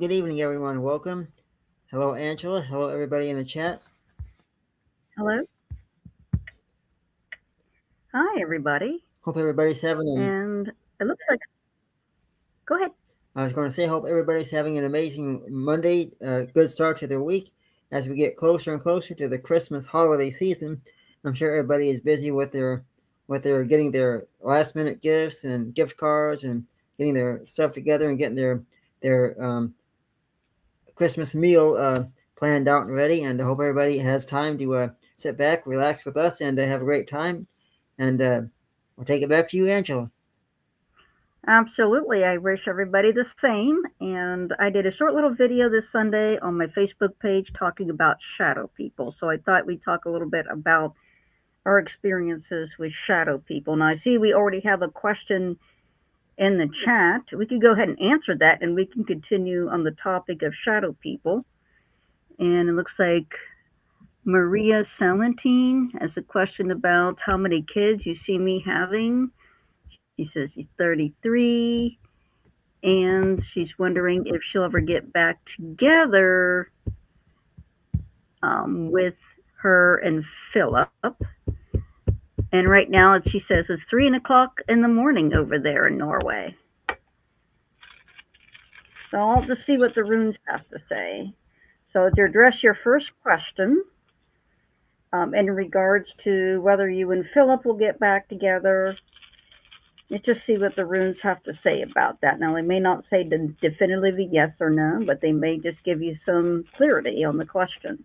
good evening, everyone. Welcome. Hello, Angela. Hello, everybody in the chat. Hello. Hi, everybody. Hope everybody's having And it looks like, go ahead. I was going to say, hope everybody's having an amazing Monday, good start to their week as we get closer and closer to the Christmas holiday season. I'm sure everybody is busy with their getting their last minute gifts and gift cards and getting their stuff together and getting their Christmas meal planned out and ready. And I hope everybody has time to sit back, relax with us, and have a great time. And I'll take it back to you, Angela. Absolutely. I wish everybody the same. And I did a short little video this Sunday on my Facebook page talking about shadow people. So I thought we'd talk a little bit about our experiences with shadow people. Now, I see we already have a question in the chat. We could go ahead and answer that and we can continue on the topic of shadow people. And it looks like Maria Salentine has a question about how many kids you see me having. She says she's 33 and she's wondering if she'll ever get back together with her and Philip. And right now, she says it's 3:00 in the morning over there in Norway. So I'll just see what the runes have to say. So to address your first question, in regards to whether you and Philip will get back together, let's just see what the runes have to say about that. Now, they may not say definitively yes or no, but they may just give you some clarity on the question.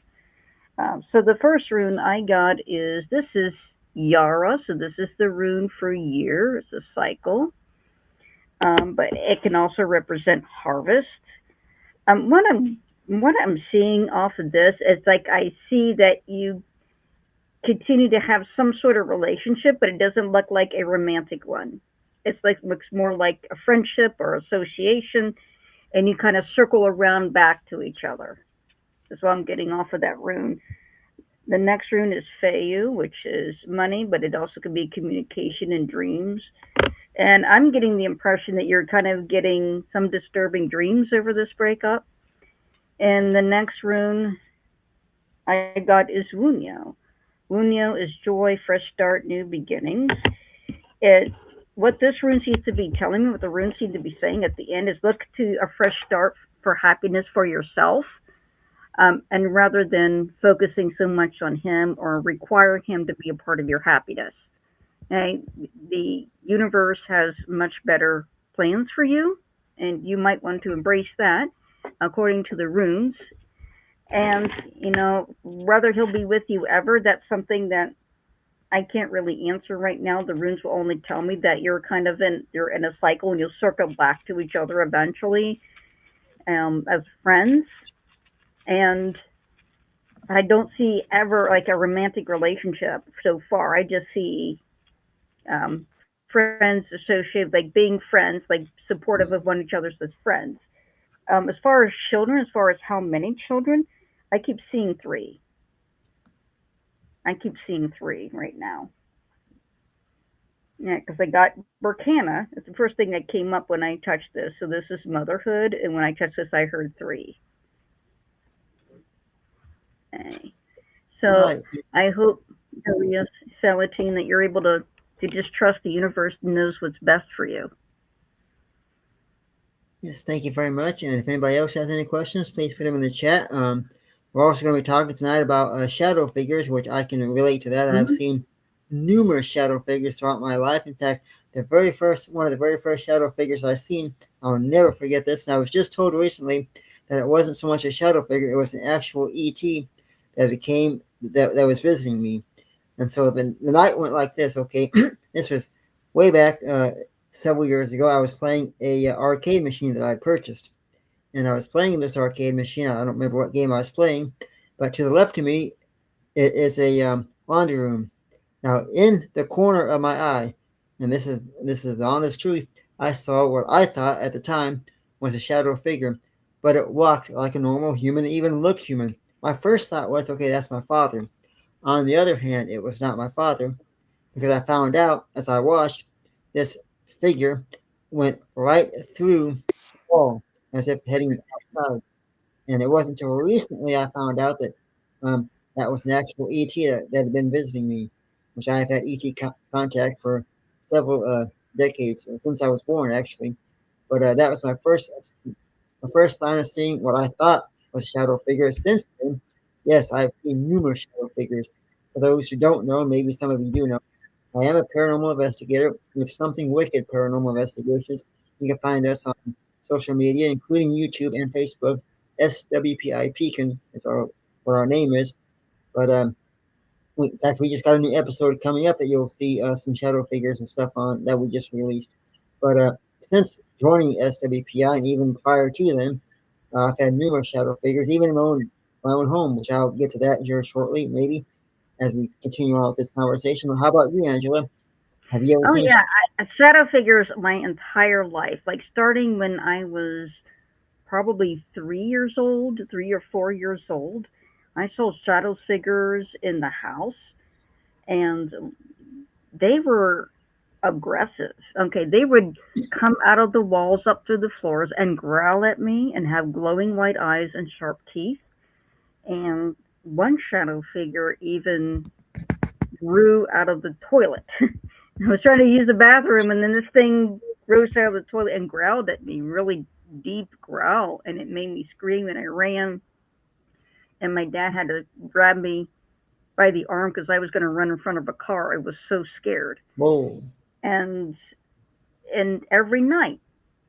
So the first rune I got is, this is Yara, so this is the rune for year. It's a cycle. But it can also represent harvest. What I'm seeing off of this is like I see that you continue to have some sort of relationship, but it doesn't look like a romantic one. It's like looks more like a friendship or association, and you kind of circle around back to each other. That's what I'm getting off of that rune. The next rune is Feyu, which is money, but it also could be communication and dreams. And I'm getting the impression that you're kind of getting some disturbing dreams over this breakup. And the next rune I got is Wunyo. Wunyo is joy, fresh start, new beginnings. What this rune seems to be telling me, what the rune seems to be saying at the end, is look to a fresh start for happiness for yourself. And rather than focusing so much on him or requiring him to be a part of your happiness. Okay? The universe has much better plans for you, and you might want to embrace that according to the runes. And, whether he'll be with you ever, that's something that I can't really answer right now. The runes will only tell me that you're in a cycle and you'll circle back to each other eventually as friends. And I don't see ever like a romantic relationship so far. I just see friends associated, like being friends, like supportive of one another as friends. As far as children, as far as how many children, I keep seeing three. I keep seeing three right now. Yeah, because I got Burkana. It's the first thing that came up when I touched this. So this is motherhood, and when I touched this, I heard three. Okay. So Right. I hope, Maria Salatine, that you're able to just trust the universe knows what's best for you. Yes, thank you very much. And if anybody else has any questions, please put them in the chat. We're also going to be talking tonight about shadow figures, which I can relate to that. I've seen numerous shadow figures throughout my life. In fact, one of the very first shadow figures I've seen, I'll never forget this. And I was just told recently that it wasn't so much a shadow figure; it was an actual ET that was visiting me. And so the night went like this. Okay, this was way back several years ago. I was playing a arcade machine that I purchased, and I was playing this arcade machine. I don't remember what game I was playing, but to the left of me it is a laundry room. Now, in the corner of my eye, and this is the honest truth, I saw what I thought at the time was a shadow figure, but it walked like a normal human. It even looked human. My first thought was, okay, that's my father. On the other hand, it was not my father, because I found out as I watched, this figure went right through the wall as if heading cloud. And it wasn't until recently I found out that that was an actual ET that had been visiting me, which I have had ET contact for several decades, since I was born, actually. But that was my first line of seeing what I thought was shadow figures. Since then, yes, I've seen numerous shadow figures. For those who don't know, maybe some of you do know, I am a paranormal investigator with Something Wicked Paranormal Investigations. You can find us on social media, including YouTube and Facebook. SWPIP is what our name is. But in fact, we just got a new episode coming up that you'll see some shadow figures and stuff on that we just released. But since joining SWPI and even prior to then, I've had numerous shadow figures, even in my own home, which I'll get to that here shortly, maybe as we continue on with this conversation. How about you, Angela? Have you ever Oh seen? yeah, shadow figures my entire life, like starting when I was probably 3 years old, 3 or 4 years old. I saw shadow figures in the house, and they were aggressive. Okay, they would come out of the walls up through the floors and growl at me and have glowing white eyes and sharp teeth. And one shadow figure even grew out of the toilet. I was trying to use the bathroom, and then this thing rose out of the toilet and growled at me, really deep growl, and it made me scream. And I ran, and my dad had to grab me by the arm because I was going to run in front of a car. I was so scared. Whoa. And every night,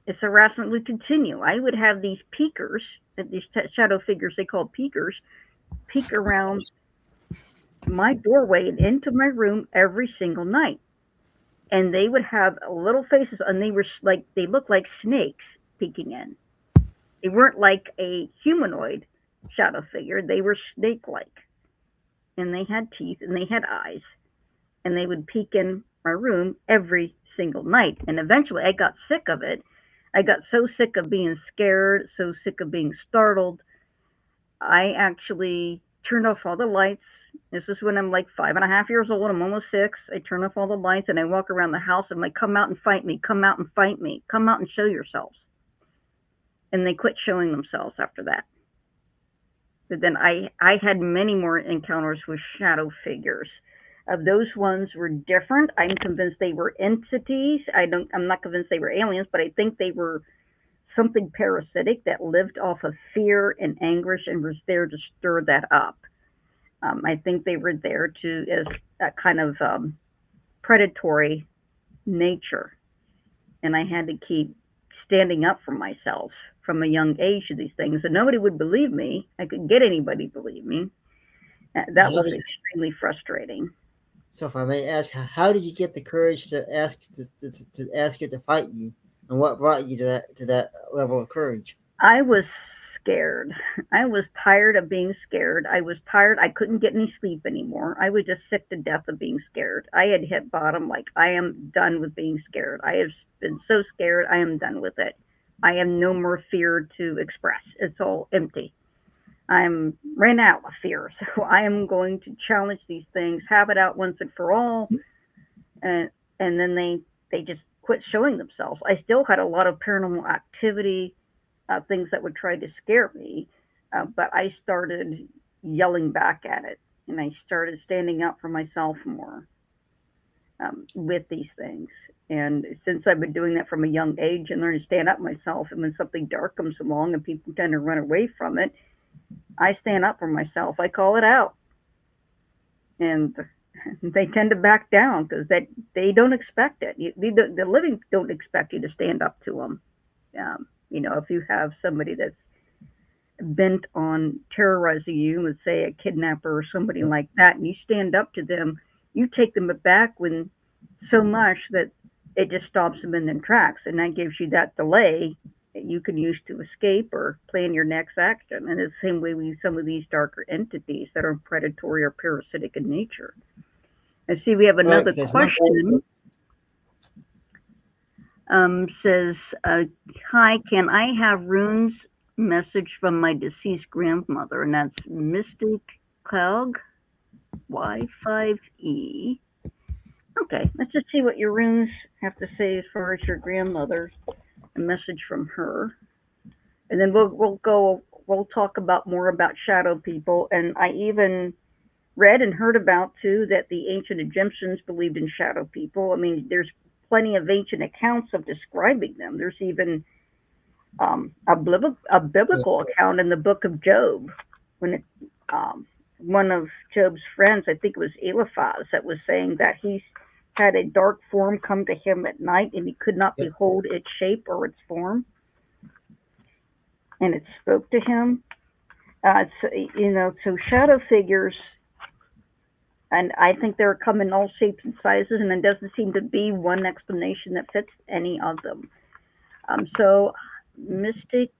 this harassment would continue. I would have these peekers, these shadow figures they called peekers, peek around my doorway and into my room every single night. And they would have little faces, and they looked like snakes peeking in. They weren't like a humanoid shadow figure; they were snake-like, and they had teeth and they had eyes, and they would peek in my room every single night. And eventually, I got sick of it. I got so sick of being scared, so sick of being startled. I actually turned off all the lights. This is when I'm like 5.5 years old. I'm almost 6. I turn off all the lights and I walk around the house and I'm like, come out and fight me, come out and fight me, come out and show yourselves. And they quit showing themselves after that. But then I had many more encounters with shadow figures. Those ones were different. I'm convinced they were entities. I'm not convinced they were aliens, but I think they were something parasitic that lived off of fear and anguish and was there to stir that up. I think they were there as a kind of predatory nature, and I had to keep standing up for myself from a young age to these things, and nobody would believe me. I couldn't get anybody to believe me. That was extremely frustrating. So, if I may ask, how did you get the courage to ask it to fight you, and what brought you to that level of courage? I was scared. I was tired of being scared. I was tired. I couldn't get any sleep anymore. I was just sick to death of being scared. I had hit bottom. Like, I am done with being scared. I have been so scared. I am done with it. I have no more fear to express. It's all empty. I'm ran out of fear. So I am going to challenge these things, have it out once and for all. And then they just quit showing themselves. I still had a lot of paranormal activity, things that would try to scare me, but I started yelling back at it, and I started standing up for myself more with these things. And since I've been doing that from a young age and learned to stand up myself, and when something dark comes along and people tend to run away from it, I stand up for myself. I call it out, and they tend to back down because they don't expect it. The living don't expect you to stand up to them. If you have somebody that's bent on terrorizing you, let's say a kidnapper or somebody like that, and you stand up to them, you take them aback when so much that it just stops them in their tracks, and that gives you that delay that you can use to escape or plan your next action. And it's the same way with some of these darker entities that are predatory or parasitic in nature. And see, we have another question. Says, hi, can I have runes message from my deceased grandmother? And that's Mystic Cloud Y5E. Okay, let's just see what your runes have to say as far as your grandmother. A message from her. And then we'll talk about more about shadow people. And I even read and heard about too that the ancient Egyptians believed in shadow people. I mean, there's plenty of ancient accounts of describing them. There's even a biblical account in the book of Job when one of Job's friends, I think it was Eliphaz, that was saying that he had a dark form come to him at night and he could not Yes. behold its shape or its form, and it spoke to him. So shadow figures, and I think they come in all shapes and sizes, and there doesn't seem to be one explanation that fits any of them. So Mystic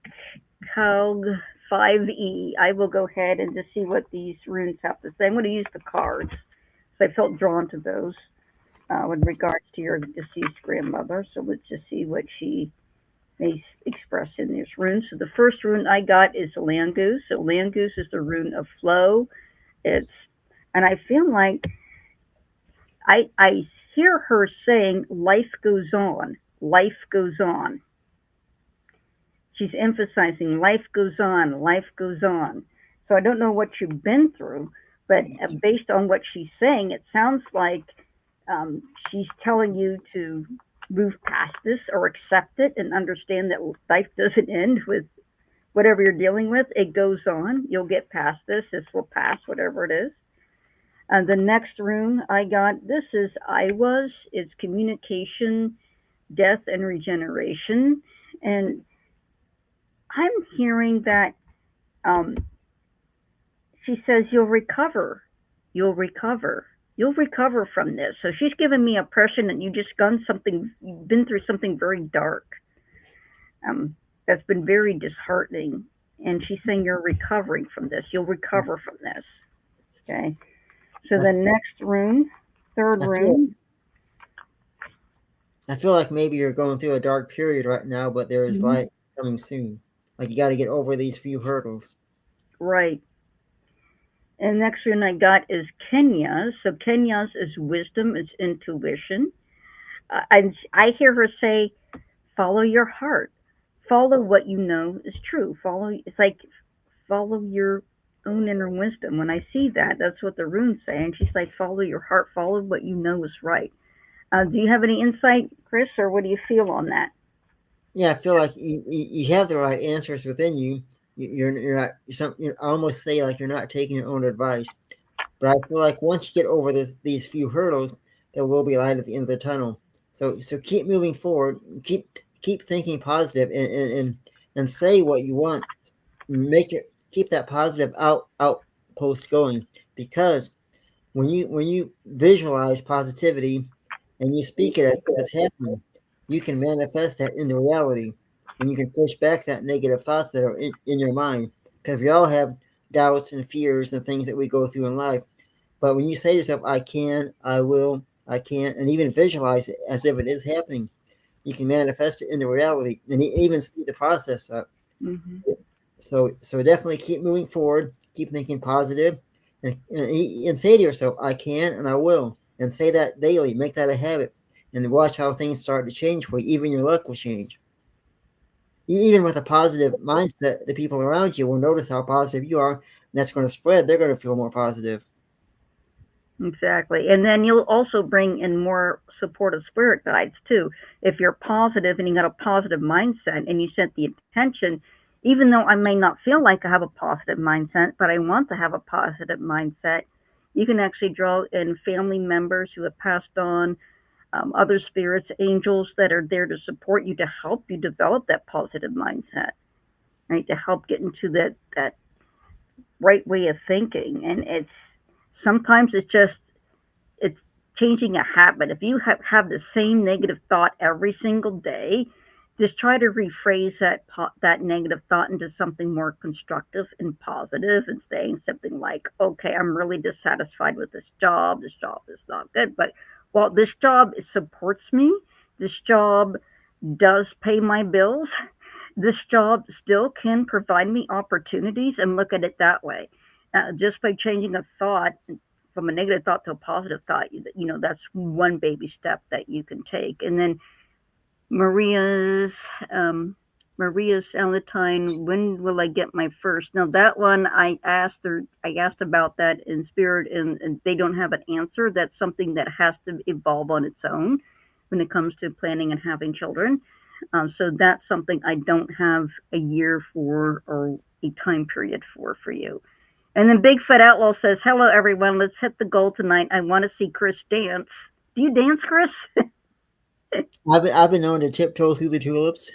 Cog 5E, I will go ahead and just see what these runes have to say. I'm going to use the cards. So I felt drawn to those with regards to your deceased grandmother. So let's just see what she may express in these runes. So the first rune I got is Land Goose. So Land Goose is the rune of flow. It's, and I feel like I hear her saying life goes on, life goes on. She's emphasizing life goes on, life goes on. So I don't know what you've been through, but based on what she's saying, it sounds like she's telling you to move past this or accept it and understand that life doesn't end with whatever you're dealing with. It goes on. You'll get past this. This will pass, whatever it is. The next rune I got, this is I was. It's communication, death, and regeneration. And I'm hearing that um, she says you'll recover, you'll recover, you'll recover from this. So she's given me a impression that you've been through something very dark. That's been very disheartening. And she's saying you're recovering from this. You'll recover from this. Okay. So the next rune, third I feel, rune. I feel like maybe you're going through a dark period right now, but there is Mhm. light coming soon. Like you got to get over these few hurdles. Right. And the next rune I got is Kenya's. So Kenya's is wisdom, it's intuition. I hear her say, follow your heart. Follow what you know is true. It's like follow your own inner wisdom. When I see that, that's what the runes say. And she's like, follow your heart, follow what you know is right. Do you have any insight, Chris, or what do you feel on that? Yeah, I feel like you have the right answers within you. You're not you almost say like you're not taking your own advice. But I feel like once you get over these few hurdles, there will be light at the end of the tunnel. So keep moving forward. Keep thinking positive and say what you want. Make it keep that positive outpost going because when you visualize positivity and you speak it as if it's happening, you can manifest that into reality, and you can push back that negative thoughts that are in your mind. Because we all have doubts and fears and things that we go through in life. But when you say to yourself, I can, I will, I can, and even visualize it as if it is happening, you can manifest it into reality and even speed the process up. Mm-hmm. So definitely keep moving forward, keep thinking positive, and say to yourself, I can and I will. And say that daily, make that a habit, and watch how things start to change for you. Even your luck will change. Even with a positive mindset, the people around you will notice how positive you are, and that's going to spread. They're going to feel more positive. Exactly. And then you'll also bring in more supportive spirit guides too. If you're positive and you got a positive mindset and you set the intention, even though I may not feel like I have a positive mindset, but I want to have a positive mindset, you can actually draw in family members who have passed on, other spirits, angels that are there to support you to help you develop that positive mindset, right? To help get into that right way of thinking. And sometimes it's changing a habit. If you have the same negative thought every single day, just try to rephrase that negative thought into something more constructive and positive, and saying something like, "Okay, I'm really dissatisfied with this job. This job is not good, but while this job supports me, this job does pay my bills. This job still can provide me opportunities," and look at it that way. Just by changing a thought from a negative thought to a positive thought, that's one baby step that you can take. And then Maria's um, Maria Salatine, when will I get my first? Now that one I asked about that in spirit, and they don't have an answer. That's something that has to evolve on its own when it comes to planning and having children. So that's something I don't have a year for or a time period for you. And then Big Fat Outlaw says, "Hello everyone, let's hit the goal tonight. I want to see Chris dance. Do you dance, Chris?" I've been known to tiptoe through the tulips.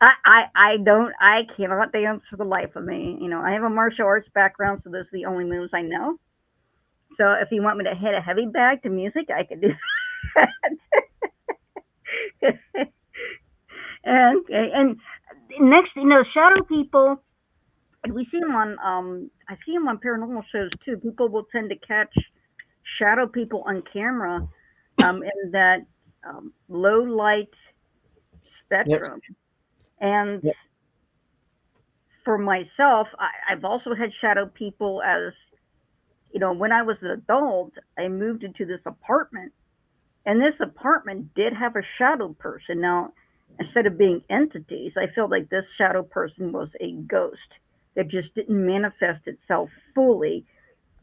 I cannot dance for the life of me. You know, I have a martial arts background, so those are the only moves I know. So if you want me to hit a heavy bag to music, I could do that. and next, shadow people, and we see them on I see them on paranormal shows too. People will tend to catch shadow people on camera, in that low light spectrum. Yep. And yep. For myself, I've also had shadow people as, when I was an adult, I moved into this apartment, and this apartment did have a shadow person. Now, instead of being entities, I felt like this shadow person was a ghost that just didn't manifest itself fully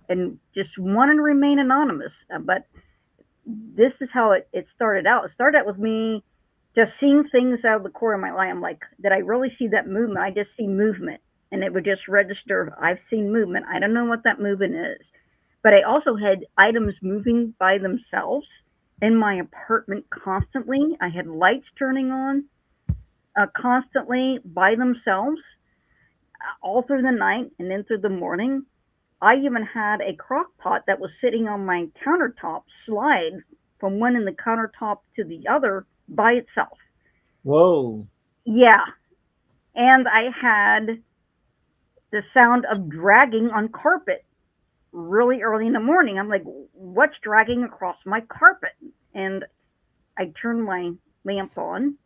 and just wanted to remain anonymous. But this is how it started out. It started out with me just seeing things out of the corner of my eye. I'm like, did I really see that movement? I just see movement, and it would just register, I've seen movement. I don't know what that movement is. But I also had items moving by themselves in my apartment constantly. I had lights turning on constantly by themselves all through the night and then through the morning. I even had a crock pot that was sitting on my countertop slide from one in the countertop to the other by itself. Whoa. Yeah. And I had the sound of dragging on carpet really early in the morning. I'm like, what's dragging across my carpet? And I turn my lamp on,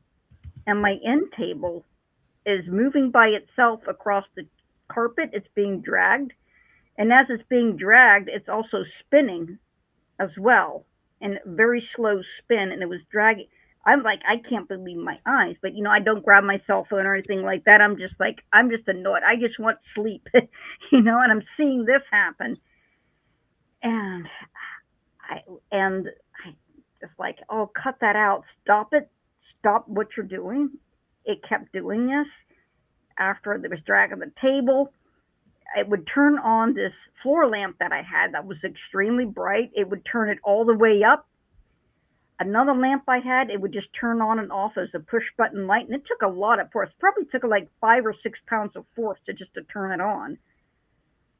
and my end table is moving by itself across the carpet. It's being dragged. And as it's being dragged, it's also spinning as well, and very slow spin. And it was dragging. I'm like, I can't believe my eyes. But, I don't grab my cell phone or anything like that. I'm just annoyed. I just want sleep, and I'm seeing this happen. And I just like, oh, cut that out. Stop it. Stop what you're doing. It kept doing this. After there was dragging the table, it would turn on this floor lamp that I had that was extremely bright. It would turn it all the way up. Another lamp I had, it would just turn on and off as a push button light. And it took a lot of force. Probably took like 5 or 6 pounds of force to turn it on.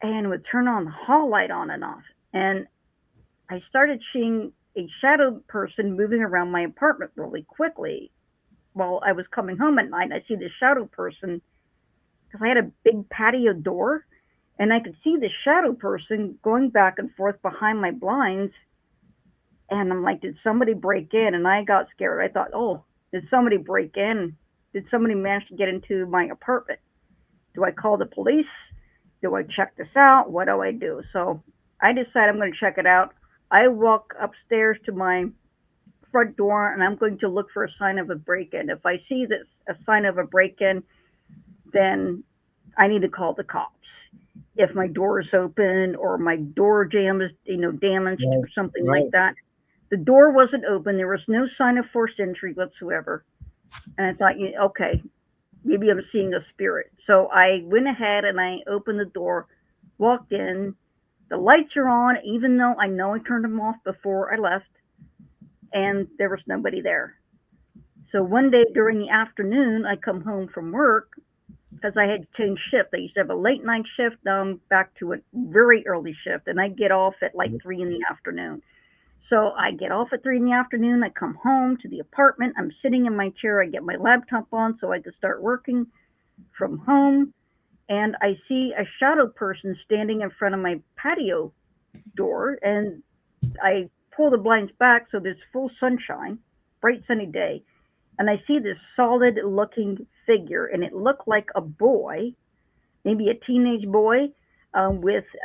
And it would turn on the hall light on and off. And I started seeing a shadow person moving around my apartment really quickly. While I was coming home at night, I see this shadow person, because I had a big patio door, and I could see the shadow person going back and forth behind my blinds. And I'm like, did somebody break in? And I got scared. I thought, oh, did somebody break in? Did somebody manage to get into my apartment? Do I call the police? Do I check this out? What do I do? So I decided I'm going to check it out. I walk upstairs to my front door, and I'm going to look for a sign of a break-in. If I see this, a sign of a break-in, then I need to call the cops. If my door is open or my door jamb is, damaged or something like that. The door wasn't open. There was no sign of forced entry whatsoever. And I thought, okay, maybe I'm seeing a spirit. So I went ahead and I opened the door, walked in. The lights are on, even though I know I turned them off before I left. And there was nobody there. So one day during the afternoon, I come home from work, because I had changed shift. I used to have a late night shift. Now I'm back to a very early shift, and I get off at like 3 in the afternoon. So I get off at 3 in the afternoon. I come home to the apartment. I'm sitting in my chair. I get my laptop on so I can start working from home. And I see a shadow person standing in front of my patio door. And I pull the blinds back so there's full sunshine, bright sunny day. And I see this solid looking figure, and it looked like a boy, maybe a teenage boy, I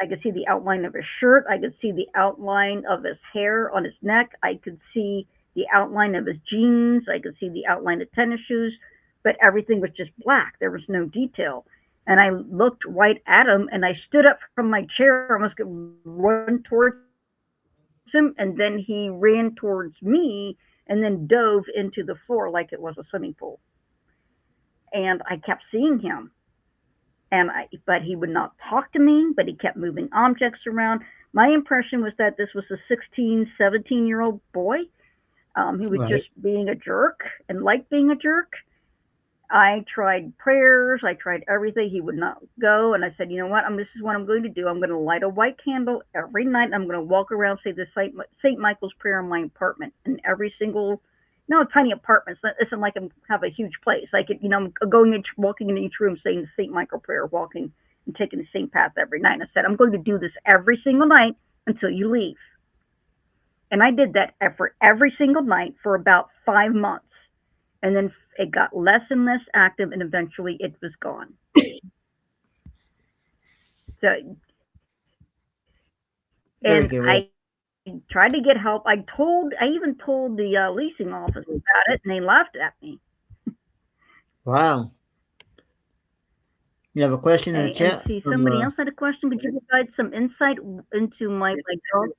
could see the outline of his shirt. I could see the outline of his hair on his neck. I could see the outline of his jeans. I could see the outline of tennis shoes, but everything was just black. There was no detail. And I looked right at him, and I stood up from my chair, almost run towards him, and then he ran towards me and then dove into the floor like it was a swimming pool. And I kept seeing him, but he would not talk to me, but he kept moving objects around. My impression was that this was a 16, 17-year-old boy. He was Right. just being a jerk and liked being a jerk. I tried prayers, I tried everything. He would not go. And I said, you know what? This is what I'm going to do. I'm going to light a white candle every night. I'm going to walk around, say the St. Michael's prayer in my apartment. And every single, no, tiny apartment. It isn't like I have a huge place. I could, I'm walking in each room saying the St. Michael prayer, walking and taking the same path every night. And I said, I'm going to do this every single night until you leave. And I did that for every single night for about 5 months. And then it got less and less active, and eventually it was gone. So, Very and good. I tried to get help. I even told the leasing office about it, and they laughed at me. Wow. You have a question in the Okay, and chat see, from somebody else had a question. Could you provide some insight into my dog?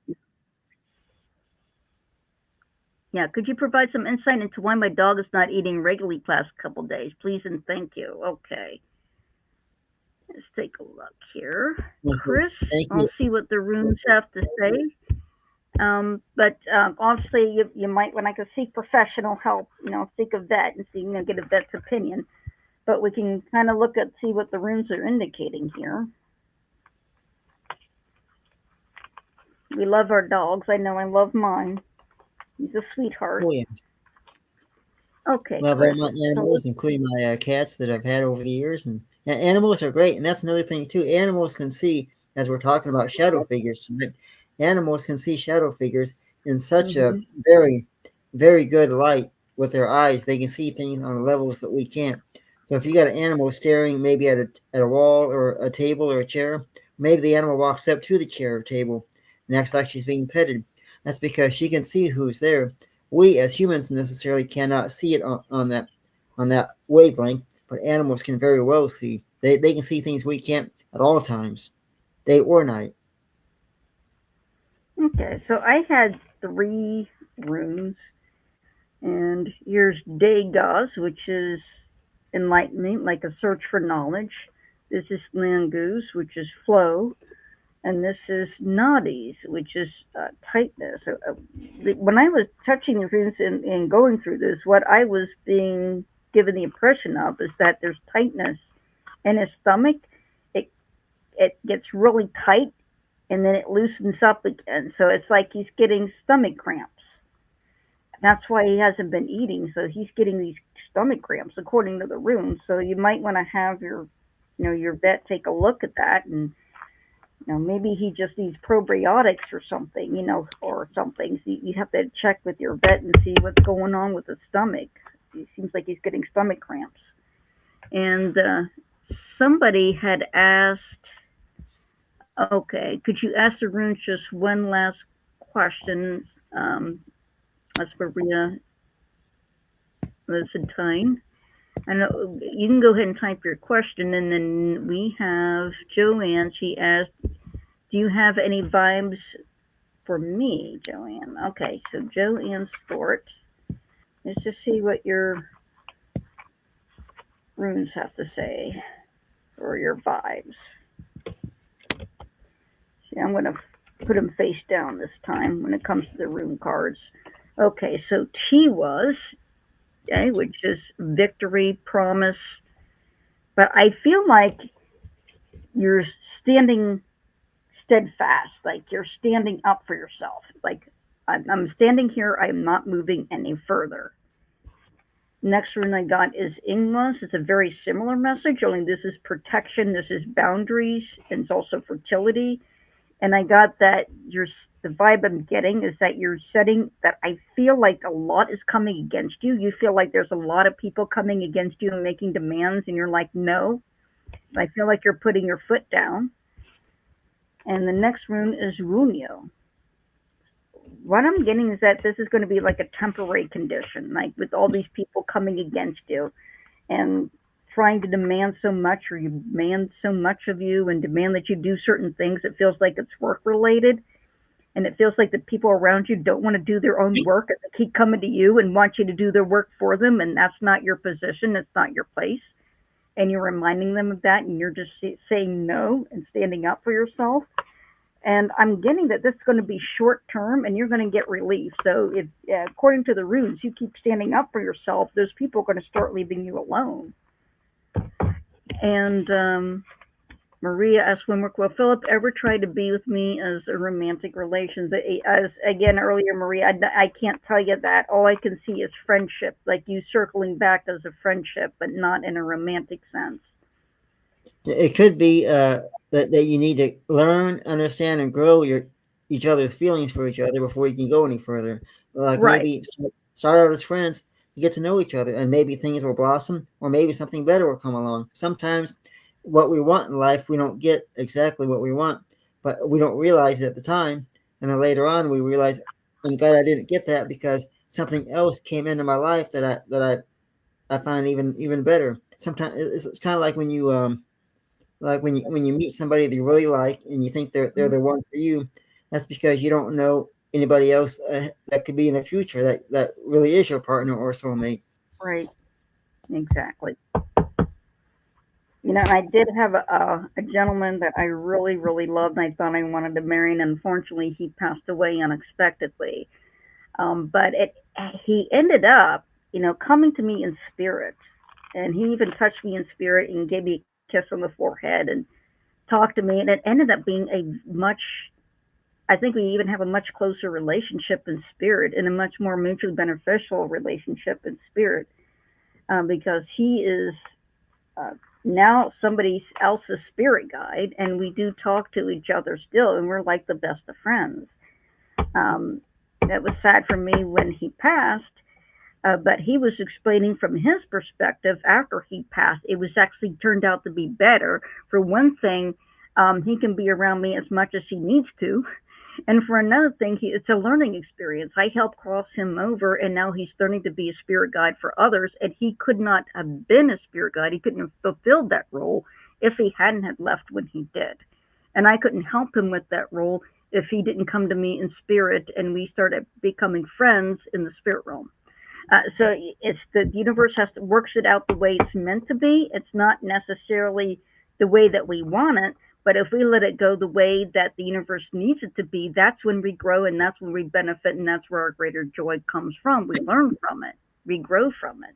Yeah, could you provide some insight into why my dog is not eating regularly past couple days, please and thank you. Okay. Let's take a look here. Chris, Thank I'll you. see what the runes have to say. But obviously, you might, when I can seek professional help, seek a vet and see, get a vet's opinion. But we can kind of look at, see what the runes are indicating here. We love our dogs. I know I love mine. He's a sweetheart. Oh, yeah. Okay, Love Chris. all my animals, including my cats that I've had over the years. And animals are great. And that's another thing, too. Animals can see, as we're talking about shadow figures tonight, animals can see shadow figures in such a very, very good light with their eyes. They can see things on levels that we can't. So if you got an animal staring maybe at a wall or a table or a chair, maybe the animal walks up to the chair or table and acts like she's being petted. That's because she can see who's there. We as humans necessarily cannot see it on that wavelength, but animals can very well see. They can see things we can't at all times, day or night. Okay, so I had 3 runes, and here's Degas, which is enlightenment, like a search for knowledge. This is Langoose, which is flow, and this is Nadis, which is tightness. When I was touching the runes and going through this, what I was being given the impression of is that there's tightness in his stomach. It gets really tight, and then it loosens up again. So it's like he's getting stomach cramps. That's why he hasn't been eating. So he's getting these stomach cramps, according to the runes. So you might want to have your vet take a look at that, and maybe he just needs probiotics or something, or something. So you have to check with your vet and see what's going on with his stomach. It seems like he's getting stomach cramps. And somebody had asked, okay, could you ask the runes just one last question? That's Maria Lisentine. I know you can go ahead and type your question, and then we have Joanne. She asked, "Do you have any vibes for me, Joanne?" Okay, so Joanne Stort. Let's just see what your runes have to say for your vibes. See, I'm going to put them face down this time when it comes to the rune cards. Okay, so T was, okay, which is victory, promise. But I feel like you're standing steadfast, like you're standing up for yourself. Like, I'm standing here, I am not moving any further. Next rune I got is Ingmas. It's a very similar message, only this is protection, this is boundaries, and it's also fertility. And I got that the vibe I'm getting is that you're setting that I feel like a lot is coming against you. You feel like there's a lot of people coming against you and making demands, and you're like, no. I feel like you're putting your foot down. And the next rune is Runio. what I'm getting is that this is going to be like a temporary condition, like with all these people coming against you and trying to demand so much, or you demand so much of you and demand that you do certain things. It feels like it's work related, and it feels like the people around you don't want to do their own work, and they keep coming to you and want you to do their work for them, and that's not your position, it's not your place, and you're reminding them of that, and you're just saying no and standing up for yourself. And I'm getting that this is going to be short term, and you're going to get relief. So, if according to the runes, you keep standing up for yourself, those people are going to start leaving you alone. And Maria asked Winwick, will Philip ever try to be with me as a romantic relation? As again earlier, Maria, I can't tell you that. All I can see is friendship, like you circling back as a friendship, but not in a romantic sense. It could be that you need to learn, understand, and grow each other's feelings for each other before you can go any further. Like Right. maybe start out as friends, you get to know each other, and maybe things will blossom, or maybe something better will come along. Sometimes what we want in life, we don't get exactly what we want, but we don't realize it at the time, and then later on we realize, I'm glad I didn't get that because something else came into my life that I find even better. Sometimes it's kind of like when you when you meet somebody that you really like and you think they're the one for you. That's because you don't know anybody else that could be in the future that really is your partner or soulmate. Right. Exactly. I did have a gentleman that I really, really loved, and I thought I wanted to marry, and unfortunately, he passed away unexpectedly. But he ended up, coming to me in spirit, and he even touched me in spirit and gave me a kiss on the forehead and talked to me, and it ended up being I think we even have a much closer relationship in spirit and a much more mutually beneficial relationship in spirit, because he is uh, now somebody else's spirit guide, and we do talk to each other still, and we're like the best of friends. That was sad for me when he passed, but he was explaining from his perspective after he passed, it was actually turned out to be better. For one thing, he can be around me as much as he needs to. And for another thing, it's a learning experience. I helped cross him over, and now he's learning to be a spirit guide for others. And he could not have been a spirit guide. He couldn't have fulfilled that role if he hadn't had left when he did. And I couldn't help him with that role if he didn't come to me in spirit, and we started becoming friends in the spirit realm. So it's the universe works it out the way it's meant to be. It's not necessarily the way that we want it, but if we let it go the way that the universe needs it to be, that's when we grow, and that's when we benefit, and that's where our greater joy comes from. We learn from it, we grow from it.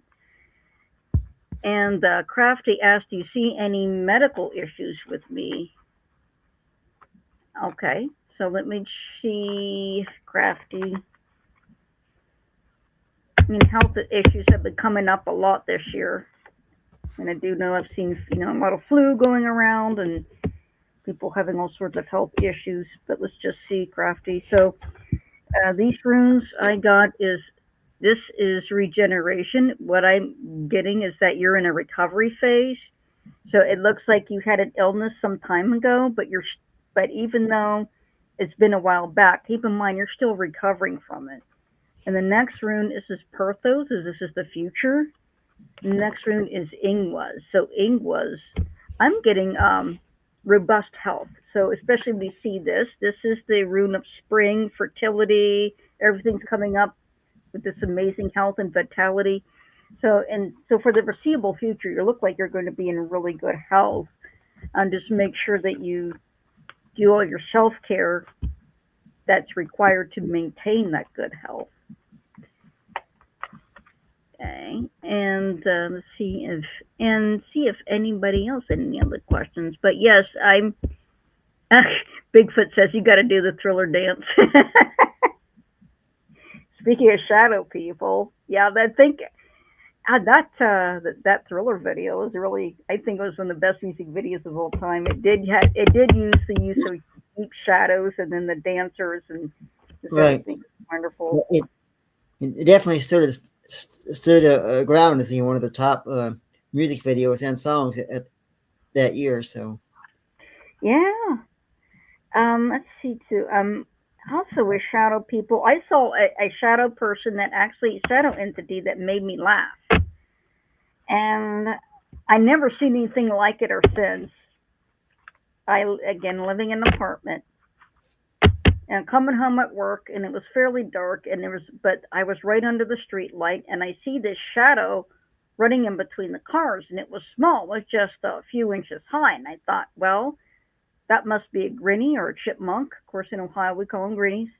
And Crafty asked, do you see any medical issues with me? Okay, so let me see, Crafty. I mean, health issues have been coming up a lot this year. And I do know I've seen, a lot of flu going around and people having all sorts of health issues. But let's just see, Crafty. So these runes I got this is regeneration. What I'm getting is that you're in a recovery phase. So it looks like you had an illness some time ago, but even though it's been a while back, keep in mind you're still recovering from it. And the next rune is Perthos, as this is the future. The next rune is Ingwas. So Ingwas, I'm getting robust health. So especially when we see this is the rune of spring, fertility, everything's coming up with this amazing health and vitality. So for the foreseeable future, you look like you're going to be in really good health. And just make sure that you do all your self care that's required to maintain that good health. Okay, and let's see if anybody else had any other questions. But yes, I'm. Bigfoot says you got to do the Thriller dance. Speaking of shadow people, yeah, I think that Thriller video was really, I think it was one of the best music videos of all time. It did use the use of deep shadows and then the dancers and Right. Wonderful. It definitely stood ground as being one of the top music videos and songs at that year. So yeah. Let's see too. Also with shadow people, I saw a shadow person that actually, shadow entity that made me laugh. And I never seen anything like it or since. I, again, living in an apartment and coming home at work, and it was fairly dark, and but I was right under the street light, and I see this shadow running in between the cars, and it was small, it was just a few inches high, and I thought, well, that must be a grinny or a chipmunk. Of course, in Ohio we call them grinnies,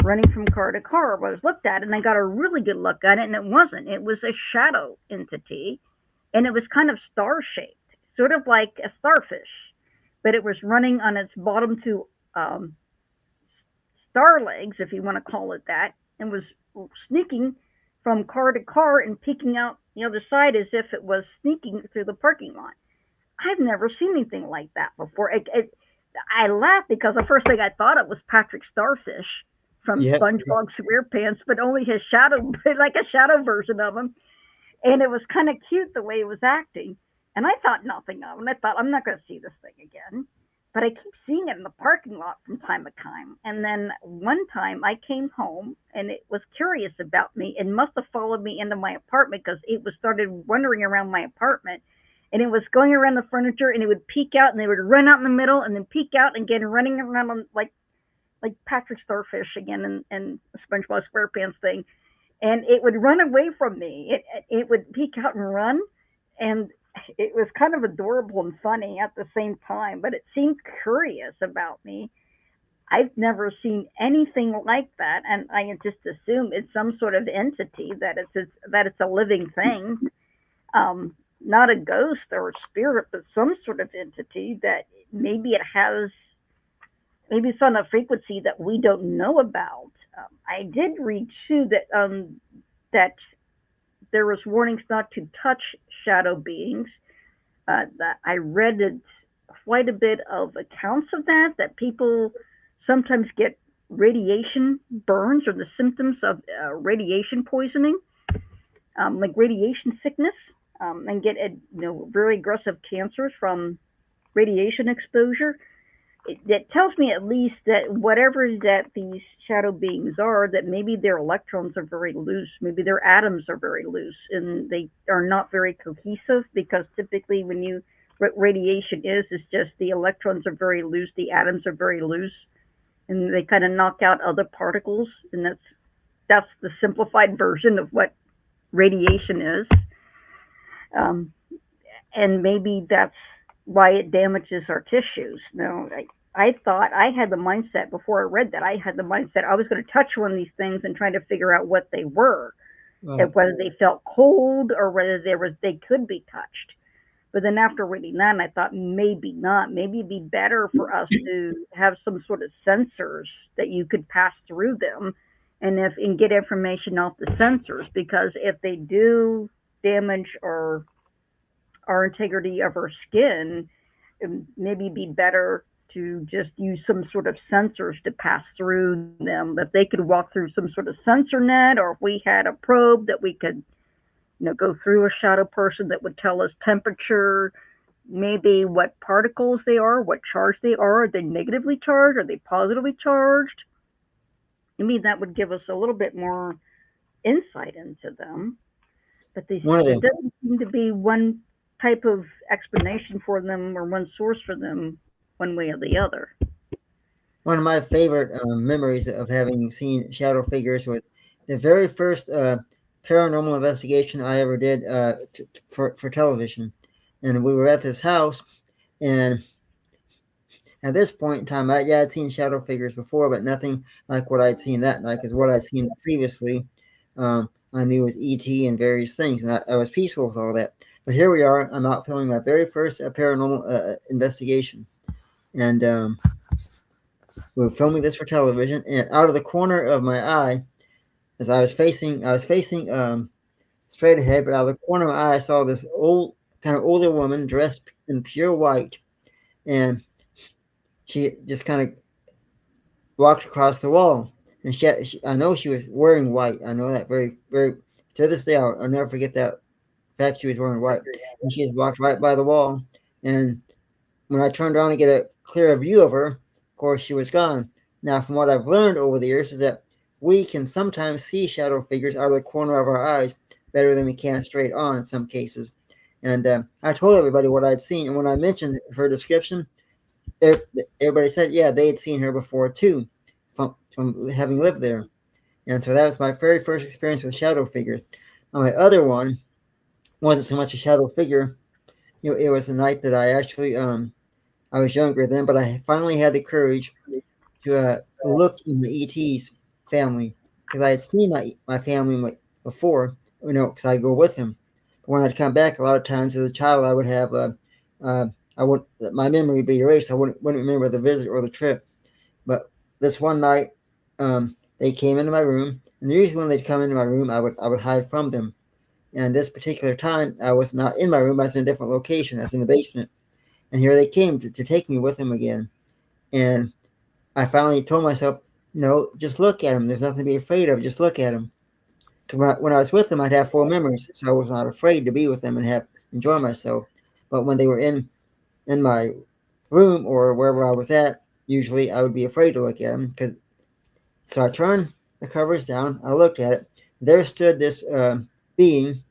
running from car to car. But I was looked at, and I got a really good look at it, and it wasn't. It was a shadow entity, and it was kind of star shaped, sort of like a starfish, but it was running on its bottom two star legs, if you want to call it that, and was sneaking from car to car and peeking out the other side as if it was sneaking through the parking lot. I've never seen anything like that before. I laughed because the first thing I thought of was Patrick Starfish from Yep. SpongeBob SquarePants, but only his shadow, like a shadow version of him. And it was kind of cute the way he was acting. And I thought nothing of it. I thought, I'm not going to see this thing again. But I keep seeing it in the parking lot from time to time. And then one time I came home and it was curious about me and must have followed me into my apartment because it was started wandering around my apartment. And it was going around the furniture and it would peek out and they would run out in the middle and then peek out and again running around on, like Patrick Starfish again and SpongeBob SquarePants thing. And it would run away from me. It would peek out and run. And it was kind of adorable and funny at the same time, but it seemed curious about me. I've never seen anything like that, and I just assume it's some sort of entity that it's a living thing, not a ghost or a spirit, but some sort of entity that maybe it's on a frequency that we don't know about. I did read too that there was warnings not to touch shadow beings. That I read quite a bit of accounts of that people sometimes get radiation burns or the symptoms of radiation poisoning, like radiation sickness, and get very aggressive cancers from radiation exposure. That tells me at least that whatever that these shadow beings are, that maybe their electrons are very loose, maybe their atoms are very loose, and they are not very cohesive because typically what radiation is just the electrons are very loose, the atoms are very loose, and they kind of knock out other particles, and that's the simplified version of what radiation is. And maybe that's why it damages our tissues. Now, I thought I had the mindset before I read that. I had the mindset I was going to touch one of these things and try to figure out what they were, whether they felt cold or whether they could be touched. But then after reading that, I thought maybe not. Maybe it'd be better for us to have some sort of sensors that you could pass through them, and get information off the sensors. Because if they do damage our integrity of our skin, maybe be better to just use some sort of sensors to pass through them, that they could walk through some sort of sensor net, or if we had a probe that we could go through a shadow person that would tell us temperature, maybe what particles they are, what charge they are they negatively charged, are they positively charged? Maybe that would give us a little bit more insight into them. But there doesn't seem to be one type of explanation for them or one source for them one way or the other. One of my favorite memories of having seen shadow figures was the very first paranormal investigation I ever did for television. And we were at this house, and at this point in time, I'd seen shadow figures before, but nothing like what I'd seen that night, because what I'd seen previously, I knew was E.T. and various things, and I was peaceful with all that. But here we are, I'm out filming my very first paranormal investigation. And we were filming this for television, and out of the corner of my eye, as I was facing straight ahead, but out of the corner of my eye, I saw this kind of older woman dressed in pure white, and she just kind of walked across the wall. And I know she was wearing white. I know that very, very, to this day, I'll never forget that fact she was wearing white. And she just walked right by the wall. And when I turned around to get a clearer view of her, of course, she was gone. Now, from what I've learned over the years is that we can sometimes see shadow figures out of the corner of our eyes better than we can straight on in some cases. And I told everybody what I'd seen, and when I mentioned her description, everybody said, yeah, they had seen her before too, from having lived there. And so that was my very first experience with shadow figures. Now, my other one wasn't so much a shadow figure. It was a night that I actually, I was younger then, but I finally had the courage to look in the ET's family because I had seen my family before, because I'd go with him. But when I'd come back, a lot of times as a child, I would have I would my memory would be erased. I wouldn't remember the visit or the trip. But this one night, they came into my room, and usually when they'd come into my room, I would hide from them. And this particular time, I was not in my room. I was in a different location. I was in the basement. And here they came to take me with them again. And I finally told myself, no, just look at him. There's nothing to be afraid of. Just look at him. Because when I was with them, I'd have full memories, so I was not afraid to be with them and enjoy myself. But when they were in my room or wherever I was at, usually I would be afraid to look at them. So I turned the covers down. I looked at it. There stood this being,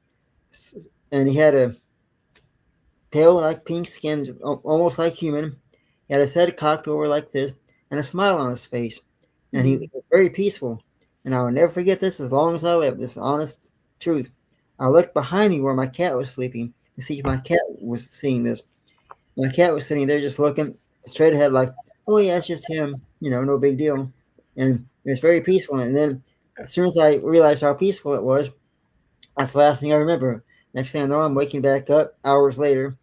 and he had a pale like pink skin, almost like human. He had his head cocked over like this, and a smile on his face. And he was very peaceful. And I will never forget this as long as I live. This is honest truth. I looked behind me where my cat was sleeping to see if my cat was seeing this. My cat was sitting there just looking straight ahead, like, oh yeah, it's just him, no big deal. And it was very peaceful. And then as soon as I realized how peaceful it was, that's the last thing I remember. Next thing I know, I'm waking back up hours later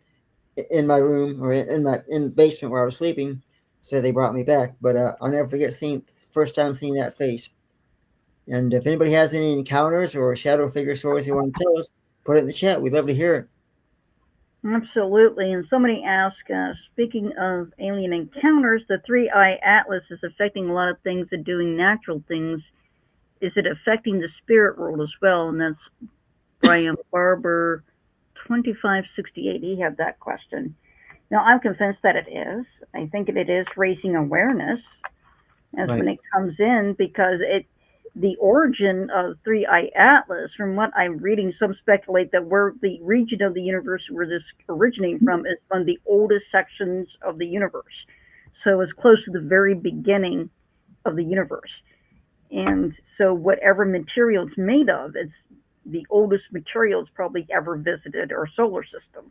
in my room or in the basement where I was sleeping. So they brought me back. But I'll never forget first time seeing that face. And if anybody has any encounters or shadow figure stories they want to tell us, put it in the chat. We'd love to hear it. Absolutely. And somebody asked, speaking of alien encounters, the 3-eye atlas is affecting a lot of things and doing natural things. Is it affecting the spirit world as well? And that's Brian Barber 2568. He had that question. Now, I'm convinced that it is. I think it is raising awareness as Right. when it comes in, because the origin of 3-eye atlas, from what I'm reading, some speculate that where the region of the universe where this originating from is one of the oldest sections of the universe. So it's close to the very beginning of the universe. And so whatever material it's made of, it's the oldest materials probably ever visited our solar system.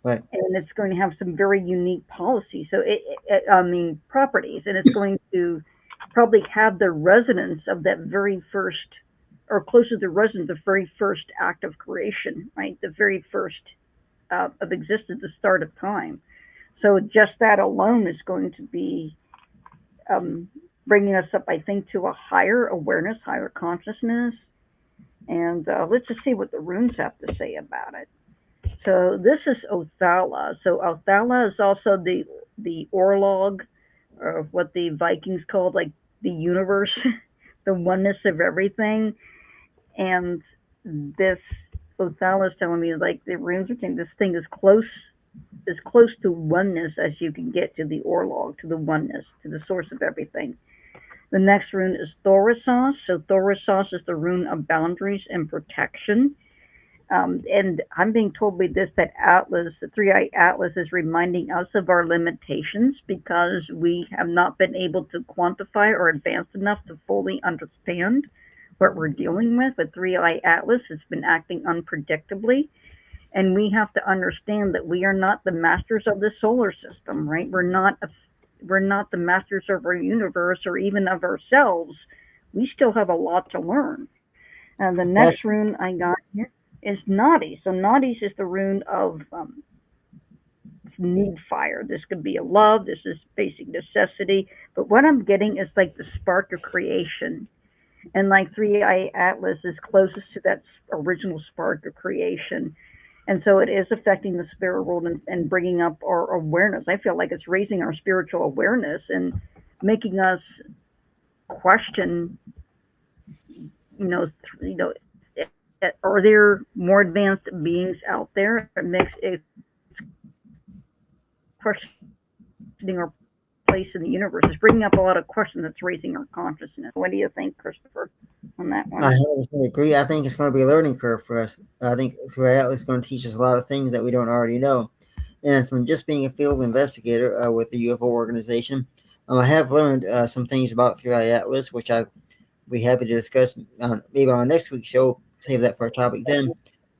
Right. And it's going to have some very unique policies. So properties, and it's going to probably have the resonance of that very first, or close to the resonance of the very first act of creation, right? The very first of existence, the start of time. So just that alone is going to be bringing us up, I think, to a higher awareness, higher consciousness. And let's just see what the runes have to say about it. So this is Othala. So Othala is also the orlog, or what the Vikings called like the universe, the oneness of everything. And this Othala is telling me, like, the runes are saying this thing is close to oneness as you can get to the orlog, to the oneness, to the source of everything. The next rune is Thorisos. So Thorisos is the rune of boundaries and protection. And I'm being told by this that Atlas, the 3-eye Atlas, is reminding us of our limitations because we have not been able to quantify or advance enough to fully understand what we're dealing with. The 3-eye Atlas has been acting unpredictably, and we have to understand that we are not the masters of the solar system, right? We're not the masters of our universe or even of ourselves. We still have a lot to learn. And the next rune I got here is Nadi. So Nadi is the rune of need fire. This could be a love. This is basic necessity. But what I'm getting is like the spark of creation. And like 3-eye Atlas is closest to that original spark of creation. And so it is affecting the spirit world and bringing up our awareness. I feel like it's raising our spiritual awareness and making us question, are there more advanced beings out there? It makes it questioning our place in the universe. It's bringing up a lot of questions that's raising our consciousness. What do you think, Christopher, on that one? I 100% agree. I think it's going to be a learning curve for us. I think through Atlas, it's going to teach us a lot of things that we don't already know. And from just being a field investigator with the UFO organization, I have learned some things about 3i Atlas, which I'll be happy to discuss maybe on next week's show. Save that for a topic then.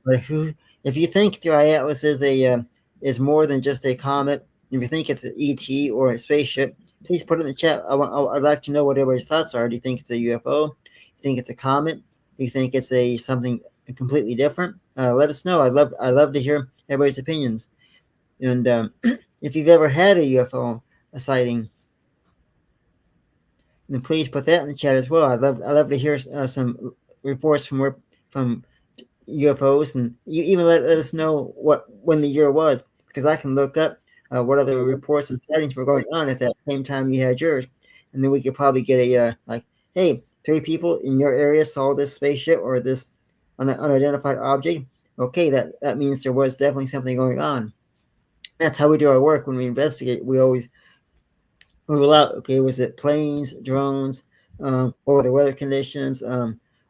But if you think 3i Atlas is more than just a comet, if you think it's an ET or a spaceship, please put it in the chat. I'd like to know what everybody's thoughts are. Do you think it's a UFO? Do you think it's a comet? Do you think it's something completely different? Let us know. I'd love to hear everybody's opinions. And if you've ever had a UFO sighting, then please put that in the chat as well. I'd love to hear some reports from UFOs, and you even let us know when the year was, because I can look up what other reports and sightings were going on at that same time you had yours, and then we could probably get a like, hey, 3 people in your area saw this spaceship or this unidentified object. Okay, that means there was definitely something going on. That's how we do our work when we investigate. We always rule out, okay, was it planes, drones, what were the weather conditions,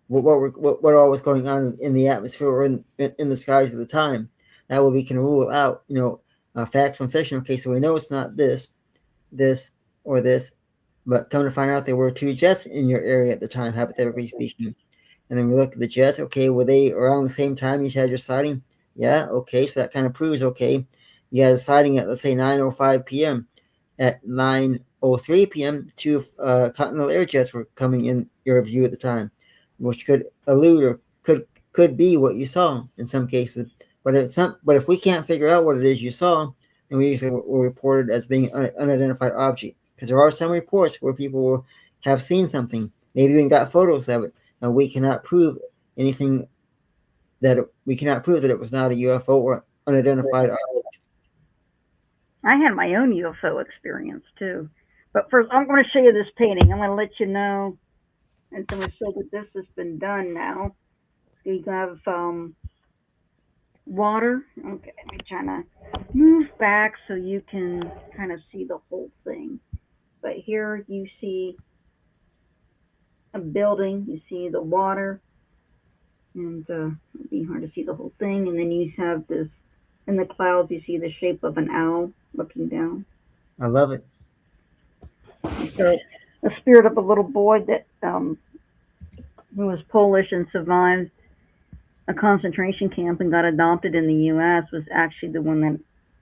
what all was going on in the atmosphere or in the skies at the time. That way we can rule out, fact from fiction. Okay, so we know it's not this, or this, but come to find out there were 2 jets in your area at the time, hypothetically speaking. And then we look at the jets. Okay, were they around the same time you had your sighting? Yeah, okay, so that kind of proves, okay, you had a sighting at, let's say, 9:05 p.m. At 9:03 p.m., 2 Continental air jets were coming in your view at the time, which could allude or could be what you saw in some cases. But if we can't figure out what it is you saw, then we usually will report it as being an unidentified object. Because there are some reports where people will have seen something, maybe even got photos of it, and we cannot prove anything we cannot prove that it was not a UFO or unidentified object. I had my own UFO experience too. But first, I'm going to show you this painting. I'm going to let you know, and I'm going to show that this has been done now. So you have water. Okay, I'm trying to move back so you can kind of see the whole thing. But here you see a building, you see the water, and it'd be hard to see the whole thing. And then you have this, in the clouds, you see the shape of an owl looking down. I love it. So the spirit of a little boy that who was Polish and survived a concentration camp and got adopted in the U.S. was actually the one that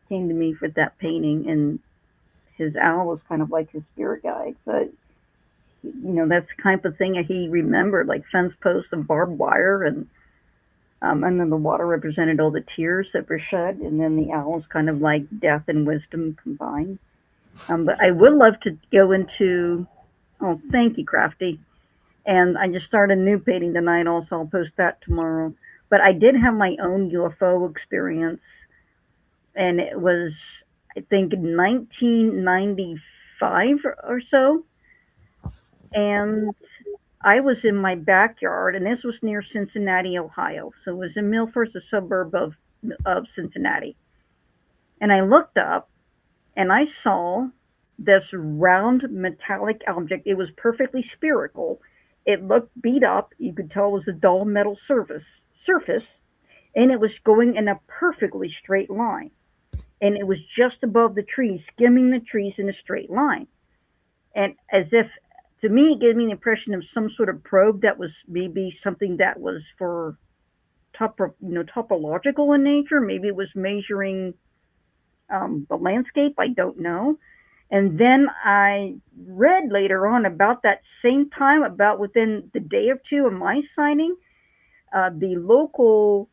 came to me for that painting, and his owl was kind of like his spirit guide. So, that's the kind of thing that he remembered, like fence posts and barbed wire, and then the water represented all the tears that were shed, and then the owl was kind of like death and wisdom combined. But I would love to go into, oh, thank you, Crafty. And I just started a new painting tonight also. I'll post that tomorrow. But I did have my own UFO experience, and it was, I think, 1995 or so. And I was in my backyard, and this was near Cincinnati, Ohio. So it was in Milford, a suburb of Cincinnati. And I looked up, and I saw this round metallic object. It was perfectly spherical. It looked beat up. You could tell it was a dull metal surface, and it was going in a perfectly straight line. And it was just above the trees, skimming the trees in a straight line. And as if, to me, it gave me the impression of some sort of probe that was maybe something that was for topological in nature. Maybe it was measuring the landscape. I don't know. And then I read later on about that same time, about within the day or two of my sighting, the local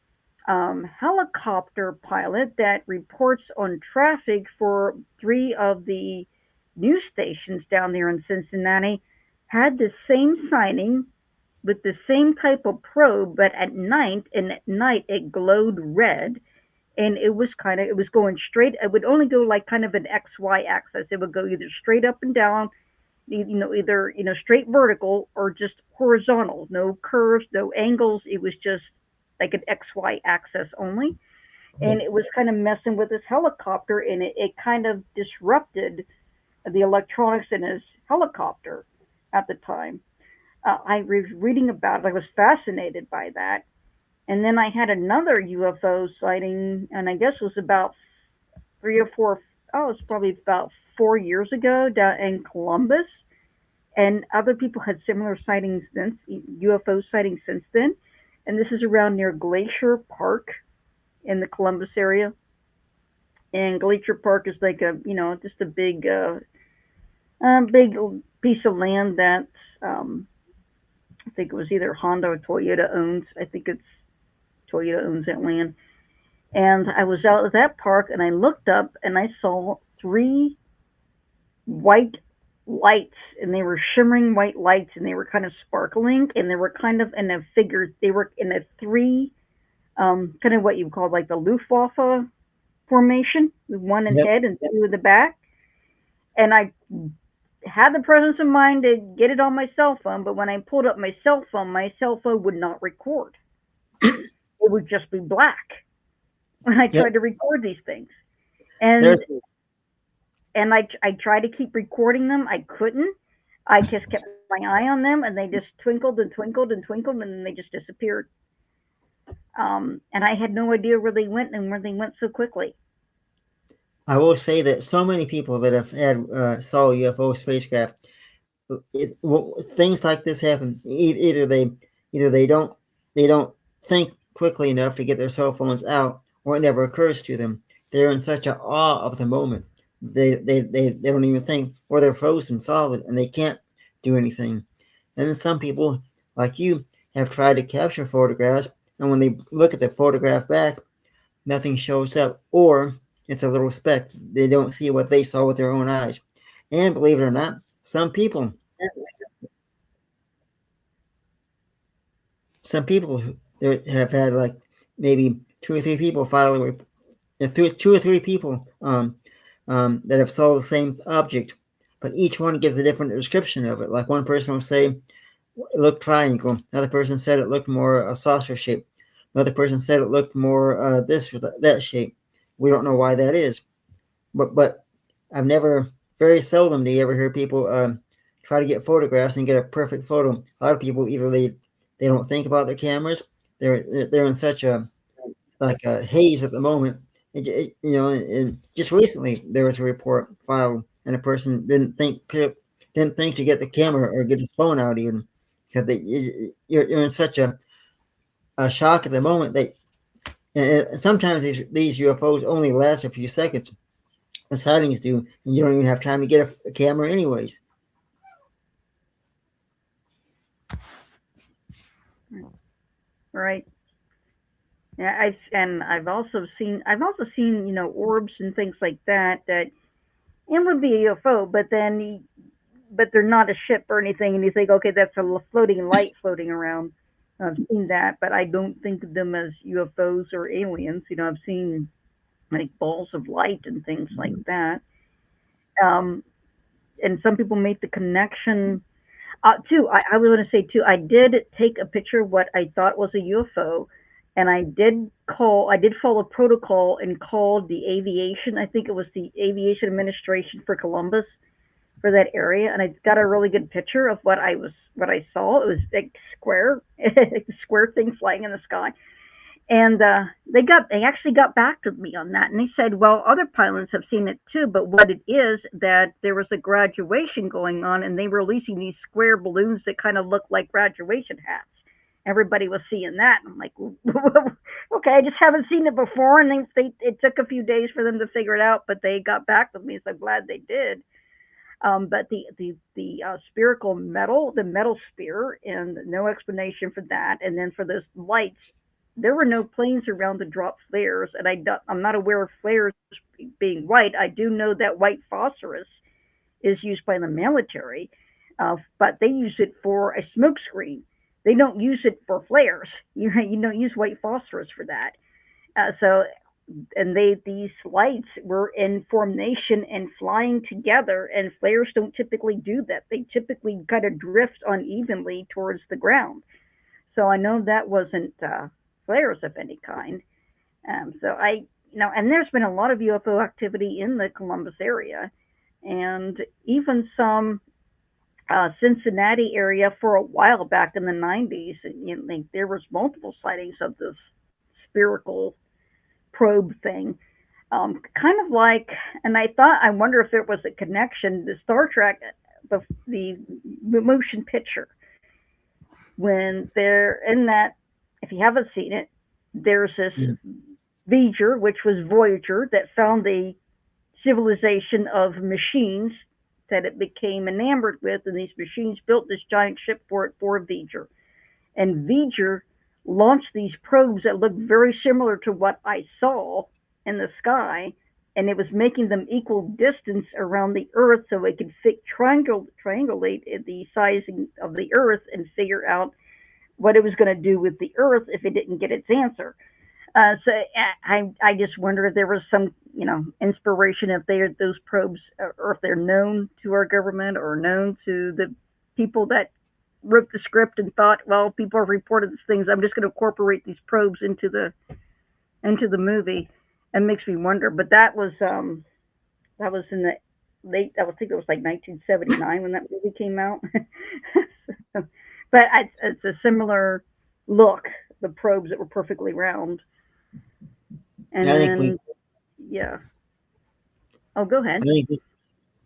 helicopter pilot that reports on traffic for 3 of the news stations down there in Cincinnati had the same sighting with the same type of probe, but at night, and at night it glowed red. And it was going straight. It would only go like kind of an XY axis. It would go either straight up and down, either straight vertical or just horizontal. No curves, no angles. It was just like an XY axis only. And it was kind of messing with this helicopter, and it kind of disrupted the electronics in his helicopter at the time. I was reading about it. I was fascinated by that. And then I had another UFO sighting, and I guess it was about 3 or 4, oh, it's probably about 4 years ago down in Columbus. And other people had similar sightings since, UFO sightings since then. And this is around near Glacier Park in the Columbus area. And Glacier Park is like a, just a big piece of land that I think it was either Honda or Toyota owns. I think it's Toyota owns that land. And I was out at that park and I looked up and I saw three white lights, and they were shimmering white lights, and they were kind of sparkling, and they were kind of in a figure. They were in a three, kind of what you call like the Luftwaffe formation, with one in Yep. head and two in the back. And I had the presence of mind to get it on my cell phone, but when I pulled up my cell phone would not record. It would just be black when I Yep. tried to record these things. And There's I tried to keep recording them. I couldn't. I just kept my eye on them, and they just twinkled and twinkled and twinkled, and then they just disappeared. And I had no idea where they went and where they went so quickly. I will say that so many people that have had saw UFO spacecraft, things like this happen. Either they don't think quickly enough to get their cell phones out, or it never occurs to them. They're in such a awe of the moment. They don't even think, or they're frozen solid and they can't do anything. And then some people, like you, have tried to capture photographs, and when they look at the photograph back, nothing shows up, or it's a little speck. They don't see what they saw with their own eyes. And believe it or not, some people have had like maybe two or three people file two or three people that have saw the same object, but each one gives a different description of it. Like one person will say it looked triangle, another person said it looked more a saucer shape, another person said it looked more this or that shape. We don't know why that is, but I've never, very seldom do you ever hear people try to get photographs and get a perfect photo. A lot of people either they don't think about their cameras. They're in such a like a haze at the moment. And just recently there was a report filed, and a person didn't think to get the camera or get his phone out even, because you're in such a shock at the moment that. And sometimes these UFOs only last a few seconds. The sightings do, and you don't even have time to get a camera, anyways. Right. Yeah, I've also seen orbs and things like that it would be a UFO, but they're not a ship or anything, and you think, okay, that's a floating light floating around. I've seen that, but I don't think of them as UFOs or aliens. I've seen like balls of light and things like that. Um, and some people make the connection. Too, I was going to say too, I did take a picture of what I thought was a UFO, and I did follow protocol and called the aviation. I think it was the Aviation Administration for Columbus, for that area, and I got a really good picture of what I saw. It was like square thing flying in the sky. And they actually got back to me on that, and they said, well, other pilots have seen it too, but what it is that there was a graduation going on, and they were releasing these square balloons that kind of looked like graduation hats. Everybody was seeing that. I'm like, okay, I just haven't seen it before, and it took a few days for them to figure it out, but they got back with me, so I'm glad they did. But the spherical metal, the metal sphere, and no explanation for that. And then for those lights, there were no planes around to drop flares, and I'm not aware of flares being white. I do know that white phosphorus is used by the military, but they use it for a smoke screen. They don't use it for flares. You don't use white phosphorus for that. And these lights were in formation and flying together, and flares don't typically do that. They typically kind of drift unevenly towards the ground. So I know that wasn't flares of any kind. And there's been a lot of UFO activity in the Columbus area, and even some Cincinnati area for a while back in the 90s. And, like, there was multiple sightings of this spherical probe thing. Kind of like, and I wonder if there was a connection. The Star Trek, the motion picture, when they're in that, if you haven't seen it, there's this Voyager, which was Voyager, that found a civilization of machines that it became enamored with, and these machines built this giant ship for it for Voyager. And Voyager launched these probes that looked very similar to what I saw in the sky, and it was making them equal distance around the Earth so it could triangulate the sizing of the Earth and figure out what it was going to do with the Earth if it didn't get its answer. So I just wonder if there was some, inspiration, if those probes, or if they're known to our government or known to the people that wrote the script and thought, well, people have reported these things, I'm just going to incorporate these probes into the movie. It makes me wonder. But that was in the late, I would think it was like 1979 when that movie came out. But it's a similar look, the probes that were perfectly round. And then, yeah. Oh, go ahead. I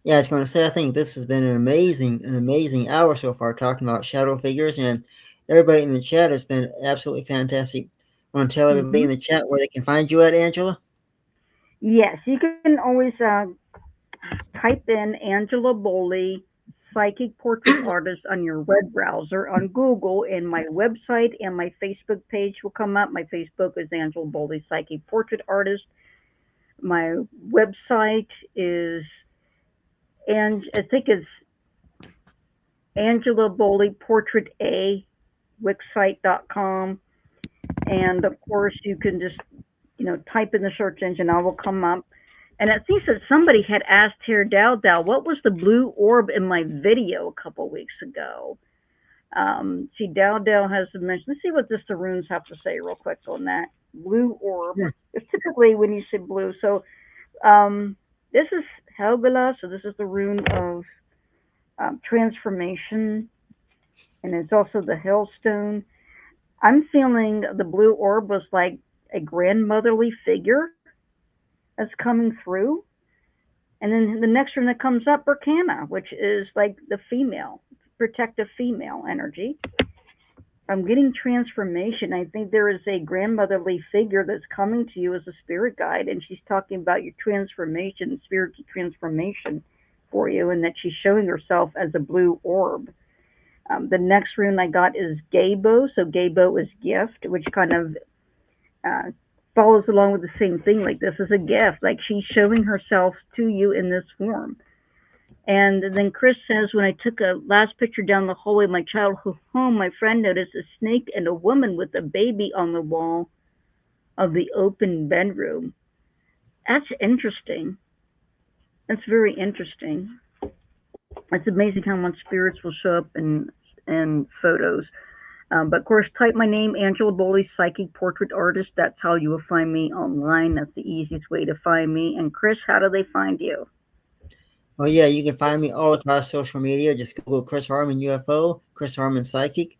was going to say, I think this has been an amazing hour so far talking about shadow figures, and everybody in the chat has been absolutely fantastic. Want to tell everybody in the chat where they can find you at, Angela? Yes, you can always type in Angela Boley, psychic portrait artist, on your web browser on Google, and my website and my Facebook page will come up. My Facebook is Angela Boley, psychic portrait artist. My website is, and I think it's Angela Boley Portrait A, wixsite.com. And of course, you can just, type in the search engine, I will come up. And it seems that somebody had asked here, Dow, what was the blue orb in my video a couple weeks ago? See, Dow has mentioned, let's see what the runes have to say real quick on that. Blue orb. Yeah. It's typically when you say blue. So this is Helgala, so this is the rune of transformation. And it's also the Hellstone. I'm feeling the blue orb was like a grandmotherly figure that's coming through. And then the next one that comes up, Berkana, which is like the female, protective female energy. I'm getting transformation. I think there is a grandmotherly figure that's coming to you as a spirit guide, and she's talking about your transformation, spiritual transformation for you, and that she's showing herself as a blue orb. The next rune I got is Gabo. So Gabo is gift, which kind of follows along with the same thing. Like, this is a gift. Like, she's showing herself to you in this form. And then Chris says, when I took a last picture down the hallway of my childhood home, my friend noticed a snake and a woman with a baby on the wall of the open bedroom. That's interesting. That's very interesting. It's amazing how much spirits will show up in photos. But of course, type my name, Angela Boley, psychic portrait artist. That's how you will find me online. That's the easiest way to find me. And Chris, how do they find you? Oh yeah, you can find me all across social media. Just Google Chris Harmon UFO, Chris Harmon Psychic,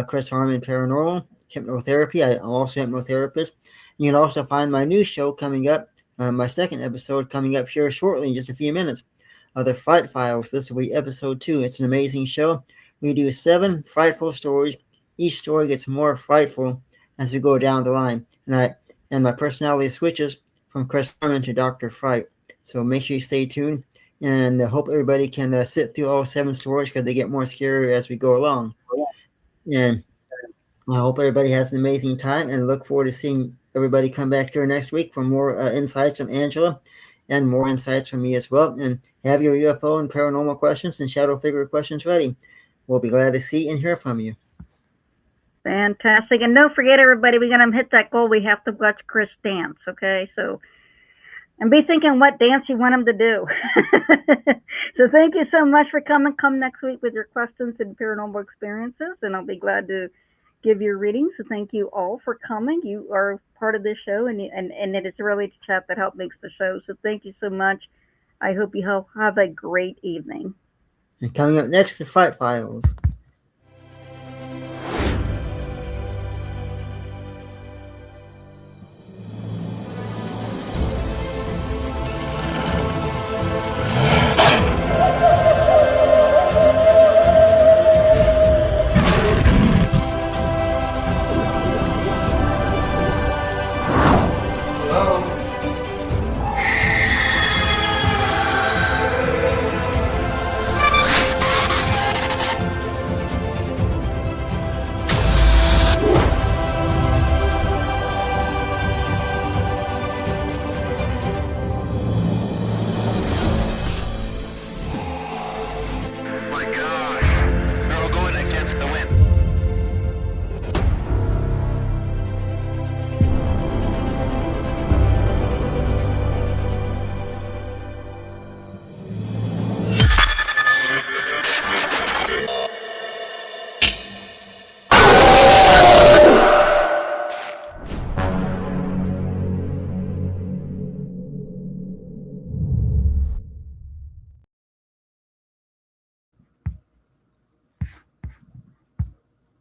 Chris Harmon Paranormal, Hypnotherapy. I'm also a hypnotherapist. You can also find my new show coming up, my second episode coming up here shortly in just a few minutes. The Fright Files. This will be episode 2. It's an amazing show. We do 7 frightful stories. Each story gets more frightful as we go down the line. And my personality switches from Chris Harmon to Dr. Fright. So make sure you stay tuned. And I hope everybody can sit through all 7 stories because they get more scary as we go along. And I hope everybody has an amazing time and look forward to seeing everybody come back here next week for more insights from Angela and more insights from me as well. And have your UFO and paranormal questions and shadow figure questions ready. We'll be glad to see and hear from you. Fantastic. And don't forget, everybody, we're going to hit that goal. We have to watch Chris dance, okay? So, and be thinking what dance you want him to do. So thank you so much for coming. Come next week with your questions and paranormal experiences, and I'll be glad to give you a reading. So thank you all for coming. You are part of this show, and it is really the chat that helped makes the show. So thank you so much. I hope you have a great evening. And coming up next, the Fight Files.